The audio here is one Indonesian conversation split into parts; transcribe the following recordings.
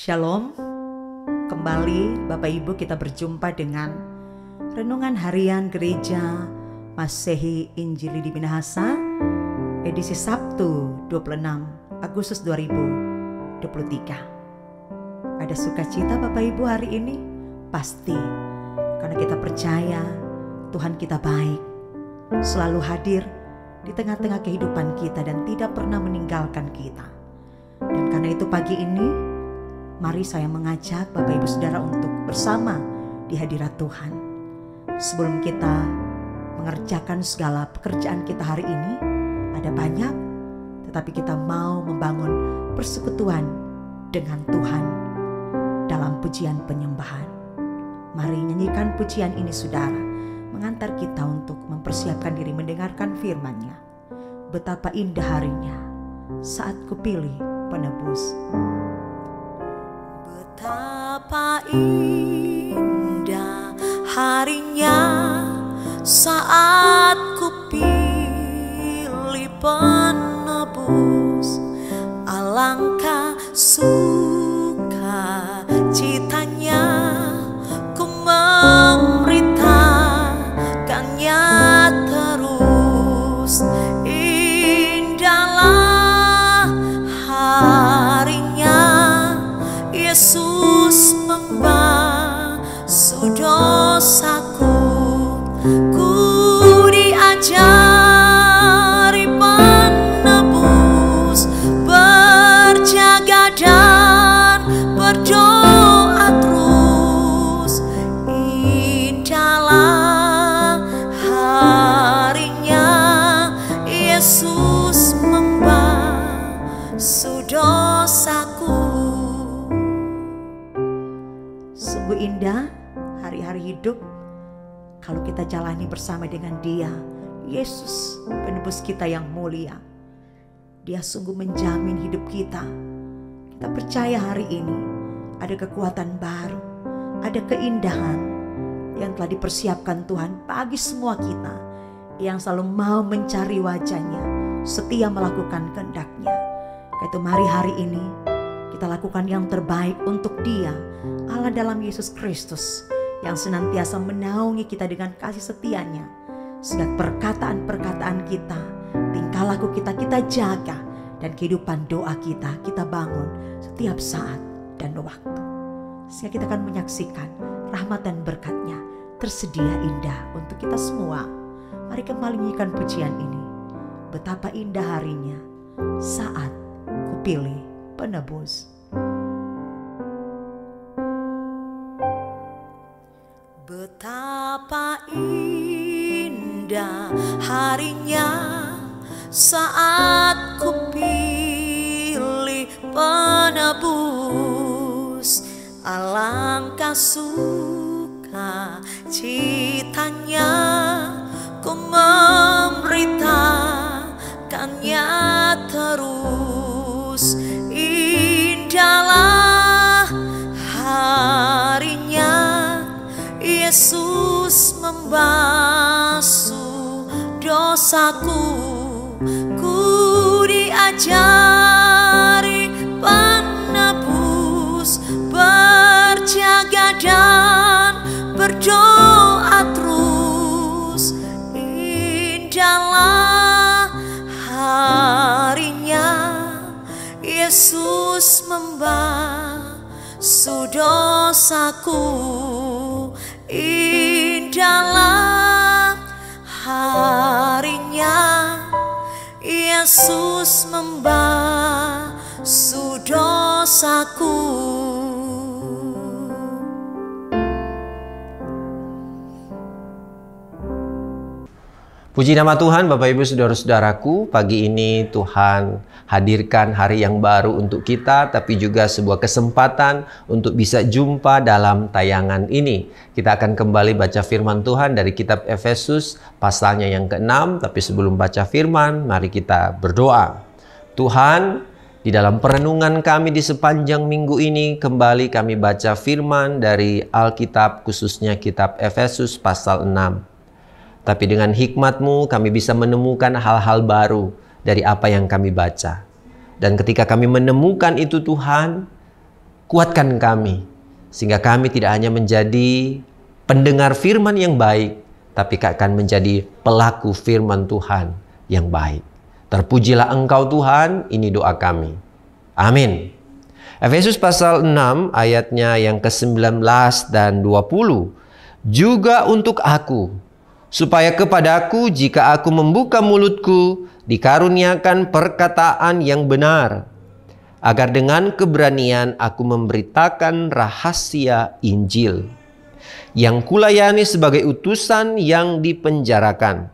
Shalom, kembali Bapak Ibu kita berjumpa dengan Renungan Harian Gereja Masehi Injili di Minahasa, edisi Sabtu 26 Agustus 2023. Ada sukacita Bapak Ibu hari ini? Pasti, karena kita percaya Tuhan kita baik, selalu hadir di tengah-tengah kehidupan kita dan tidak pernah meninggalkan kita. Dan karena itu pagi ini, mari saya mengajak Bapak Ibu Saudara untuk bersama di hadirat Tuhan. Sebelum kita mengerjakan segala pekerjaan kita hari ini, ada banyak, tetapi kita mau membangun persekutuan dengan Tuhan dalam pujian penyembahan. Mari nyanyikan pujian ini saudara, mengantar kita untuk mempersiapkan diri mendengarkan firman-Nya. Betapa indah harinya saat kupilih penebus. Betapa indah harinya saat kupilih penebus. Alangkah sukacitanya ku memberitakannya terus. Indahlah harinya Yesus membasuh dosaku. Ku diajari penebus, berjaga dan berdoa terus. Indahlah harinya Yesus membasuh dosaku. Sungguh indah hari-hari hidup kalau kita jalani bersama dengan Dia, Yesus, penebus kita yang mulia. Dia sungguh menjamin hidup kita. Kita percaya hari ini ada kekuatan baru, ada keindahan yang telah dipersiapkan Tuhan bagi semua kita yang selalu mau mencari wajah-Nya, setia melakukan kehendak-Nya. Karena itu mari hari ini kita lakukan yang terbaik untuk Dia, Allah dalam Yesus Kristus, yang senantiasa menaungi kita dengan kasih setia-Nya. Sehingga perkataan-perkataan kita, tingkah laku kita jaga, dan kehidupan doa kita bangun setiap saat dan waktu. Sehingga kita akan menyaksikan rahmat dan berkat-Nya tersedia indah untuk kita semua. Mari kembali nyanyikan pujian ini. Betapa indah harinya saat kupilih penebus. Betapa indah harinya saat kupilih penebus. Alangkah sukacitanya ku memberitakannya terus. Indahlah harinya Yesus membasuh dosaku. Ku diajari penebus, berjaga dan berdoa terus. Indahlah harinya Yesus membasuh dosaku. Indahlah harinya Yesus membasuh dosaku. Puji nama Tuhan, Bapak Ibu Saudara-saudaraku. Pagi ini Tuhan hadirkan hari yang baru untuk kita, tapi juga sebuah kesempatan untuk bisa jumpa dalam tayangan ini. Kita akan kembali baca firman Tuhan dari kitab Efesus pasalnya yang ke-6. Tapi sebelum baca firman, mari kita berdoa. Tuhan, di dalam perenungan kami di sepanjang minggu ini, kembali kami baca firman dari Alkitab, khususnya kitab Efesus pasal 6. Tapi dengan hikmat-Mu kami bisa menemukan hal-hal baru dari apa yang kami baca. Dan ketika kami menemukan itu Tuhan, kuatkan kami, sehingga kami tidak hanya menjadi pendengar firman yang baik, tapi akan menjadi pelaku firman Tuhan yang baik. Terpujilah Engkau Tuhan, ini doa kami. Amin. Efesus pasal 6 ayatnya yang ke-19 dan 20. Juga untuk aku, supaya kepadaku jika aku membuka mulutku, dikaruniakan perkataan yang benar, agar dengan keberanian aku memberitakan rahasia Injil, yang kulayani sebagai utusan yang dipenjarakan.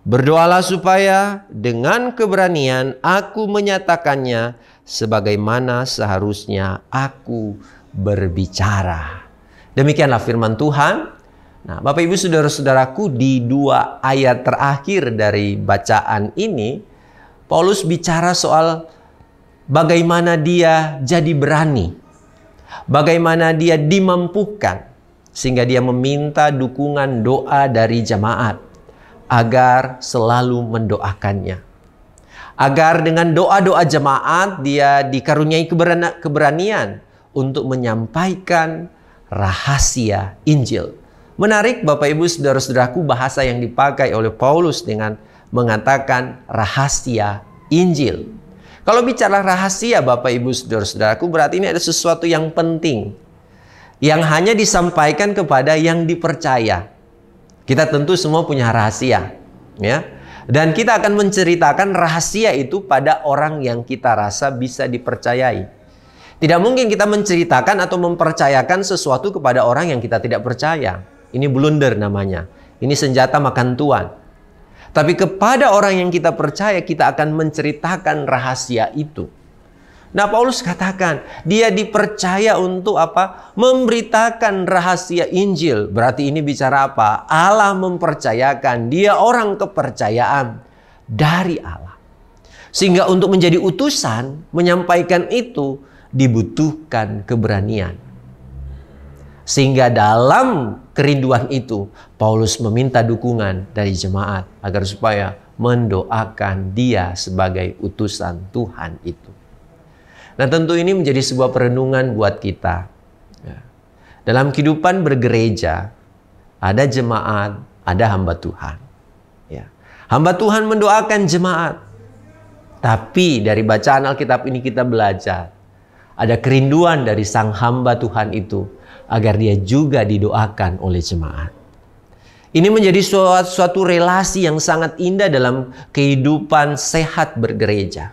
Berdoalah supaya dengan keberanian aku menyatakannya sebagaimana seharusnya aku berbicara. Demikianlah firman Tuhan. Nah, Bapak Ibu Saudara-saudaraku, di 2 ayat terakhir dari bacaan ini, Paulus bicara soal bagaimana dia jadi berani, bagaimana dia dimampukan, sehingga dia meminta dukungan doa dari jemaat agar selalu mendoakannya. Agar dengan doa-doa jemaat dia dikaruniai keberanian untuk menyampaikan rahasia Injil. Menarik Bapak Ibu Saudara-saudaraku, bahasa yang dipakai oleh Paulus dengan mengatakan rahasia Injil. Kalau bicara rahasia Bapak Ibu Saudara-saudaraku, berarti ini ada sesuatu yang penting, yang hanya disampaikan kepada yang dipercaya. Kita tentu semua punya rahasia, ya. Dan kita akan menceritakan rahasia itu pada orang yang kita rasa bisa dipercayai. Tidak mungkin kita menceritakan atau mempercayakan sesuatu kepada orang yang kita tidak percaya. Ini blunder namanya. Ini senjata makan tuan. Tapi kepada orang yang kita percaya, kita akan menceritakan rahasia itu. Nah, Paulus katakan, dia dipercaya untuk apa? Memberitakan rahasia Injil. Berarti ini bicara apa? Allah mempercayakan, dia orang kepercayaan dari Allah. Sehingga untuk menjadi utusan, menyampaikan itu dibutuhkan keberanian. Sehingga dalam kerinduan itu, Paulus meminta dukungan dari jemaat agar supaya mendoakan dia sebagai utusan Tuhan itu. Nah, tentu ini menjadi sebuah perenungan buat kita. Dalam kehidupan bergereja, ada jemaat, ada hamba Tuhan. Hamba Tuhan mendoakan jemaat. Tapi dari bacaan Alkitab ini kita belajar, ada kerinduan dari sang hamba Tuhan itu agar dia juga didoakan oleh jemaat. Ini menjadi suatu relasi yang sangat indah dalam kehidupan sehat bergereja.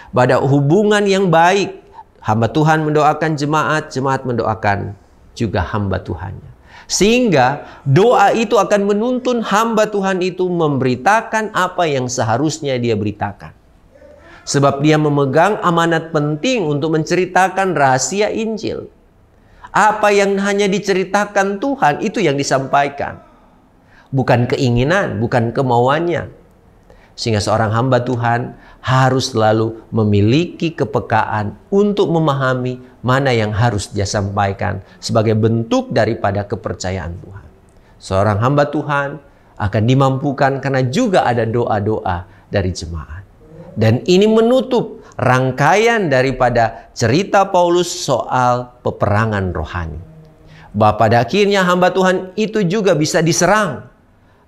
Pada hubungan yang baik, hamba Tuhan mendoakan jemaat, jemaat mendoakan juga hamba Tuhannya. Sehingga doa itu akan menuntun hamba Tuhan itu memberitakan apa yang seharusnya dia beritakan. Sebab dia memegang amanat penting untuk menceritakan rahasia Injil. Apa yang hanya diceritakan Tuhan, itu yang disampaikan. Bukan keinginan, bukan kemauannya. Sehingga seorang hamba Tuhan harus selalu memiliki kepekaan untuk memahami mana yang harus dia sampaikan sebagai bentuk daripada kepercayaan Tuhan. Seorang hamba Tuhan akan dimampukan karena juga ada doa-doa dari jemaat. Dan ini menutup rangkaian daripada cerita Paulus soal peperangan rohani. Bahwa pada akhirnya hamba Tuhan itu juga bisa diserang.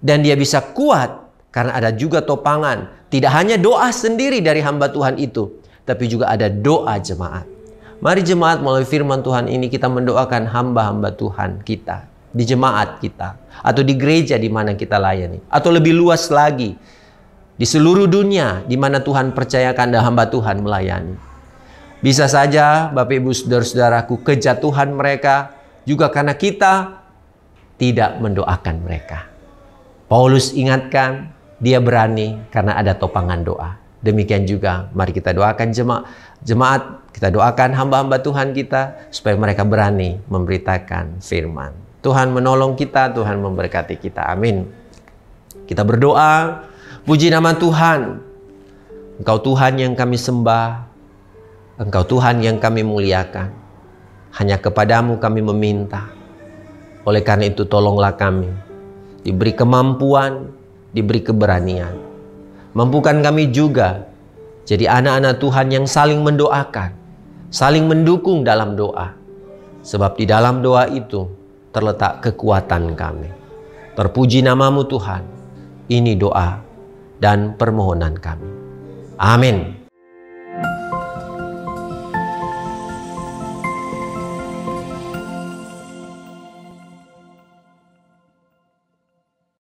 Dan dia bisa kuat karena ada juga topangan. Tidak hanya doa sendiri dari hamba Tuhan itu, tapi juga ada doa jemaat. Mari jemaat melalui firman Tuhan ini kita mendoakan hamba-hamba Tuhan kita. Di jemaat kita. Atau di gereja di mana kita layani. Atau lebih luas lagi. Di seluruh dunia di mana Tuhan percayakan dan hamba Tuhan melayani. Bisa saja Bapak Ibu Saudara-saudaraku, kejatuhan mereka juga karena kita tidak mendoakan mereka. Paulus ingatkan, dia berani karena ada topangan doa. Demikian juga mari kita doakan jemaat, kita doakan hamba-hamba Tuhan kita supaya mereka berani memberitakan firman. Tuhan menolong kita, Tuhan memberkati kita. Amin. Kita berdoa. Puji nama Tuhan. Engkau Tuhan yang kami sembah. Engkau Tuhan yang kami muliakan. Hanya kepadamu kami meminta. Oleh karena itu tolonglah kami. Diberi kemampuan, diberi keberanian. Mampukan kami juga jadi anak-anak Tuhan yang saling mendoakan. saling mendukung dalam doa. Sebab di dalam doa itu terletak kekuatan kami. Terpuji namamu Tuhan. Ini doa dan permohonan kami. Amin.